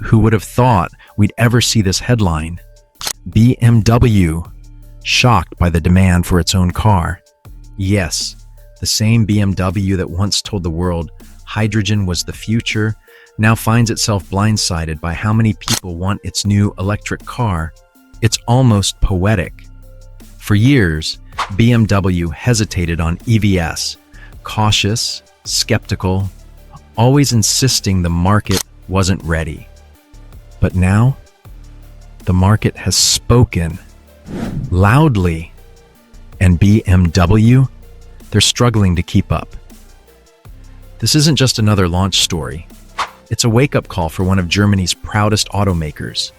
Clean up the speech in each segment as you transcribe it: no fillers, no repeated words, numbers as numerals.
Who would have thought we'd ever see this headline? BMW shocked by the demand for its own car. Yes, the same BMW that once told the world hydrogen was the future now finds itself blindsided by how many people want its new electric car. It's almost poetic. For years, BMW hesitated on EVs, cautious, skeptical, always insisting the market wasn't ready. But now, the market has spoken loudly, and BMW, they're struggling to keep up. This isn't just another launch story. It's a wake-up call for one of Germany's proudest automakers.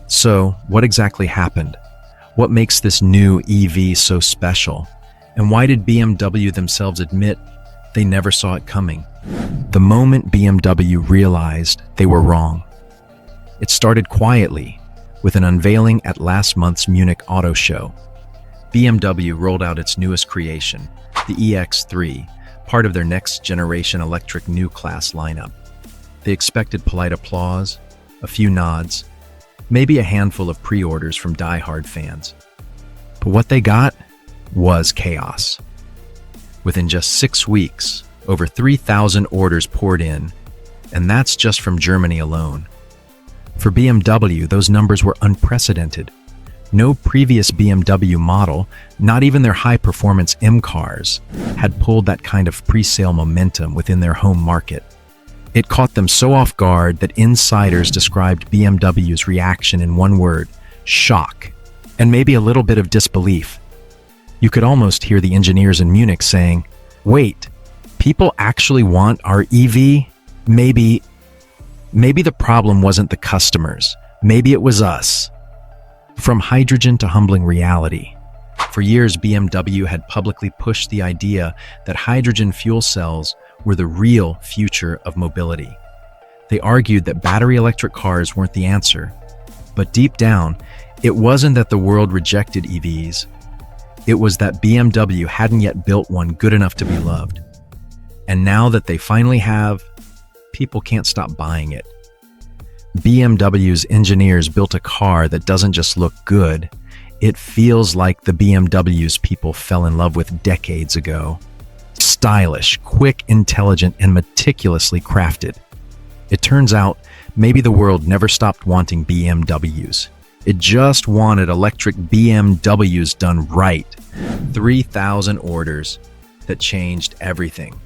So, what exactly happened? What makes this new EV so special? And why did BMW themselves admit they never saw it coming? The moment BMW realized they were wrong. It started quietly, with an unveiling at last month's Munich Auto Show. BMW rolled out its newest creation, the EX3, part of their next-generation electric Neue Klasse lineup. They expected polite applause, a few nods, maybe a handful of pre-orders from die-hard fans. But what they got was chaos. Within just 6 weeks, over 3,000 orders poured in, and that's just from Germany alone. For BMW, those numbers were unprecedented. No previous BMW model, not even their high-performance M cars, had pulled that kind of pre-sale momentum within their home market. It caught them so off guard that insiders described BMW's reaction in one word: shock, and maybe a little bit of disbelief. You could almost hear the engineers in Munich saying, "Wait, people actually want our EV? Maybe the problem wasn't the customers. Maybe it was us." From hydrogen to humbling reality. For years, BMW had publicly pushed the idea that hydrogen fuel cells were the real future of mobility. They argued that battery electric cars weren't the answer. But deep down, it wasn't that the world rejected EVs. It was that BMW hadn't yet built one good enough to be loved. And now that they finally have, people can't stop buying it. BMW's engineers built a car that doesn't just look good, it feels like the BMW's people fell in love with decades ago. Stylish, quick, intelligent, and meticulously crafted. It turns out, maybe the world never stopped wanting BMWs. It just wanted electric BMWs done right. 3,000 orders that changed everything.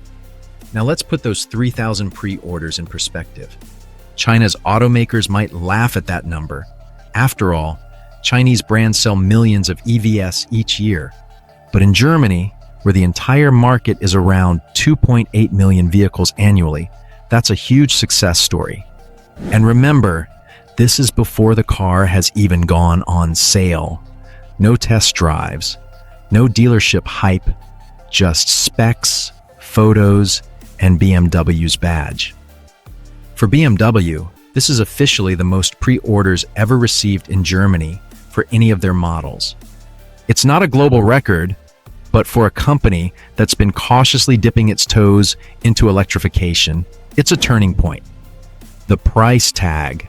Now let's put those 3,000 pre-orders in perspective. China's automakers might laugh at that number. After all, Chinese brands sell millions of EVs each year. But in Germany, where the entire market is around 2.8 million vehicles annually, that's a huge success story. And remember, this is before the car has even gone on sale. No test drives, no dealership hype, just specs, photos, and BMW's badge. For BMW, this is officially the most pre-orders ever received in Germany for any of their models. It's not a global record, but for a company that's been cautiously dipping its toes into electrification, it's a turning point. The price tag,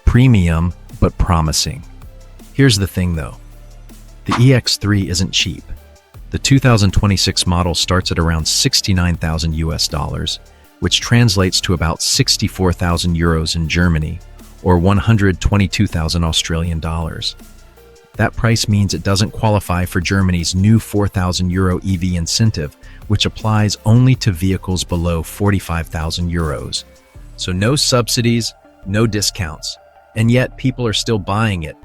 premium but promising. Here's the thing though, the EX3 isn't cheap. The 2026 model starts at around $69,000, which translates to about 64,000 euros in Germany, or 122,000 Australian dollars. That price means it doesn't qualify for Germany's new 4,000 euro EV incentive, which applies only to vehicles below 45,000 euros. So no subsidies, no discounts, and yet people are still buying it.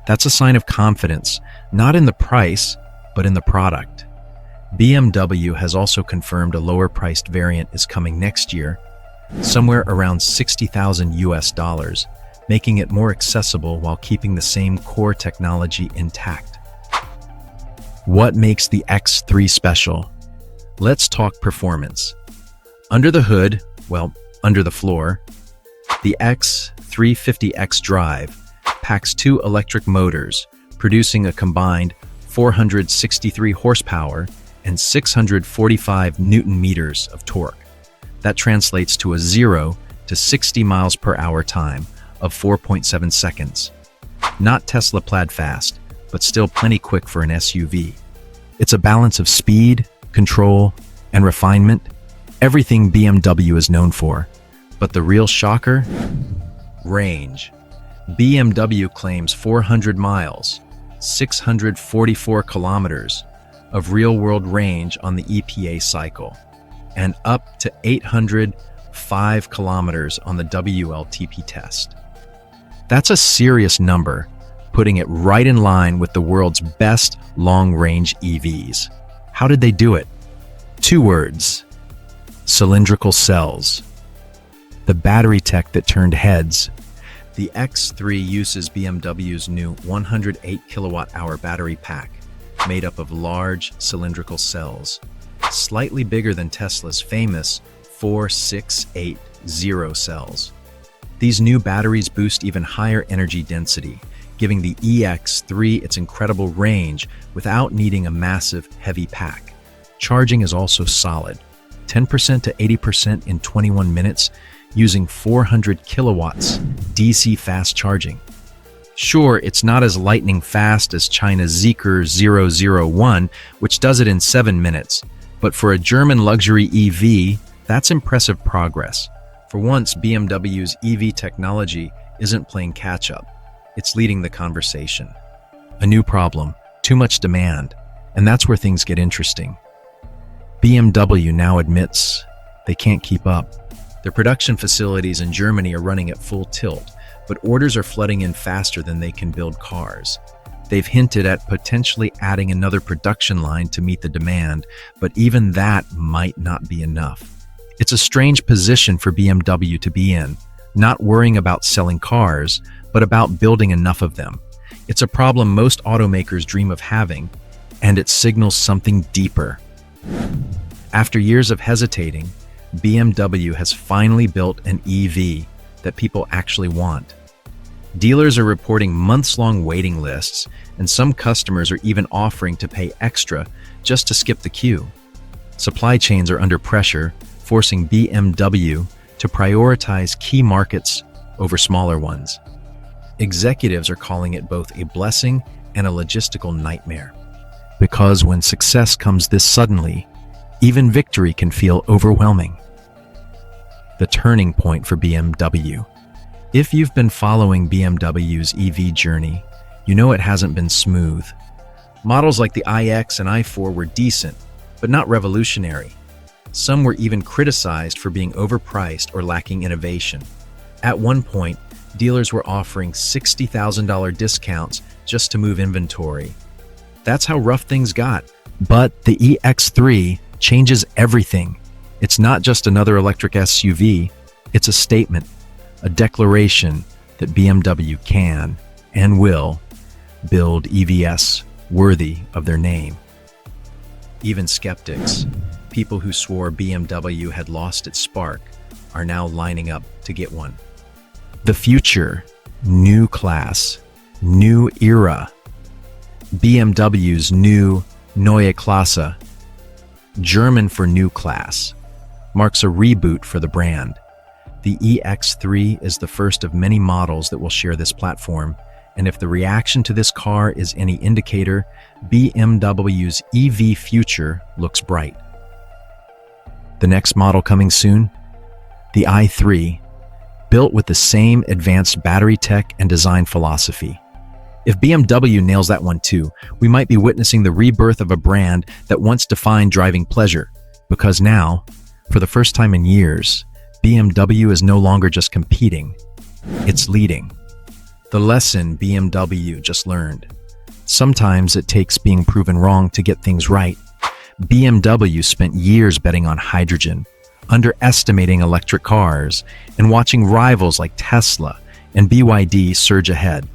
That's a sign of confidence, not in the price, but in the product. BMW has also confirmed a lower-priced variant is coming next year, somewhere around $60,000, making it more accessible while keeping the same core technology intact. What makes the X3 special? Let's talk performance. Under the hood, well, under the floor, the X350X drive packs 2 electric motors, producing a combined 463 horsepower and 645 Newton meters of torque. That translates to a 0 to 60 miles per hour time, of 4.7 seconds. Not Tesla plaid fast, but still plenty quick for an SUV. It's a balance of speed, control, and refinement, everything BMW is known for. But the real shocker? Range. BMW claims 400 miles, 644 kilometers of real-world range on the EPA cycle, and up to 805 kilometers on the WLTP test. That's a serious number, putting it right in line with the world's best long-range EVs. How did they do it? 2 words: cylindrical cells. The battery tech that turned heads. The X3 uses BMW's new 108 kilowatt-hour battery pack, made up of large cylindrical cells, slightly bigger than Tesla's famous 4680 cells. These new batteries boost even higher energy density, giving the EX3 its incredible range without needing a massive, heavy pack. Charging is also solid, 10% to 80% in 21 minutes, using 400 kilowatts DC fast charging. Sure, it's not as lightning fast as China's Zeekr 001, which does it in 7 minutes, but for a German luxury EV, that's impressive progress. For once, BMW's EV technology isn't playing catch-up. It's leading the conversation. A new problem, too much demand, and that's where things get interesting. BMW now admits they can't keep up. Their production facilities in Germany are running at full tilt, but orders are flooding in faster than they can build cars. They've hinted at potentially adding another production line to meet the demand, but even that might not be enough. It's a strange position for BMW to be in, not worrying about selling cars, but about building enough of them. It's a problem most automakers dream of having, and it signals something deeper. After years of hesitating, BMW has finally built an EV that people actually want. Dealers are reporting months-long waiting lists, and some customers are even offering to pay extra just to skip the queue. Supply chains are under pressure, forcing BMW to prioritize key markets over smaller ones. Executives are calling it both a blessing and a logistical nightmare. Because when success comes this suddenly, even victory can feel overwhelming. The turning point for BMW. If you've been following BMW's EV journey, you know it hasn't been smooth. Models like the iX and i4 were decent, but not revolutionary. Some were even criticized for being overpriced or lacking innovation. At one point, dealers were offering $60,000 discounts just to move inventory. That's how rough things got. But the EX3 changes everything. It's not just another electric SUV, it's a statement, a declaration that BMW can and will build EVs worthy of their name. Even skeptics, people who swore BMW had lost its spark, are now lining up to get one. The future, new class, new era. BMW's new Neue Klasse, German for new class, marks a reboot for the brand. The EX3 is the first of many models that will share this platform, and if the reaction to this car is any indicator, BMW's EV future looks bright. The next model coming soon? The i3, built with the same advanced battery tech and design philosophy. If BMW nails that one too, we might be witnessing the rebirth of a brand that once defined driving pleasure, because now, for the first time in years, BMW is no longer just competing, it's leading. The lesson BMW just learned. Sometimes it takes being proven wrong to get things right. BMW spent years betting on hydrogen, underestimating electric cars, and watching rivals like Tesla and BYD surge ahead.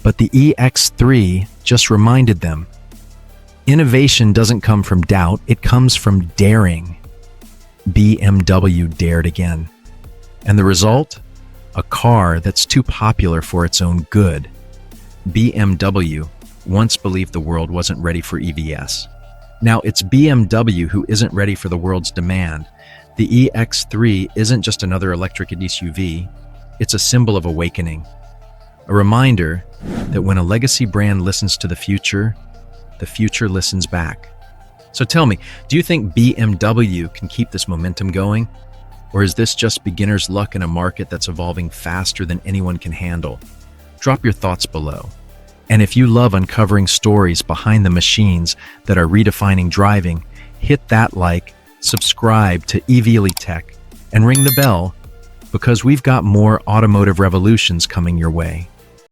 But the EX3 just reminded them, innovation doesn't come from doubt, it comes from daring. BMW dared again. And the result? A car that's too popular for its own good. BMW once believed the world wasn't ready for EVs. Now it's BMW who isn't ready for the world's demand. The EX3 isn't just another electric SUV, It's a symbol of awakening, a reminder that when a legacy brand listens to the future listens back. So tell me, do you think BMW can keep this momentum going? Or is this just beginner's luck in a market that's evolving faster than anyone can handle? Drop your thoughts below. And if you love uncovering stories behind the machines that are redefining driving, hit that like, subscribe to EVLE Tech, and ring the bell, because we've got more automotive revolutions coming your way.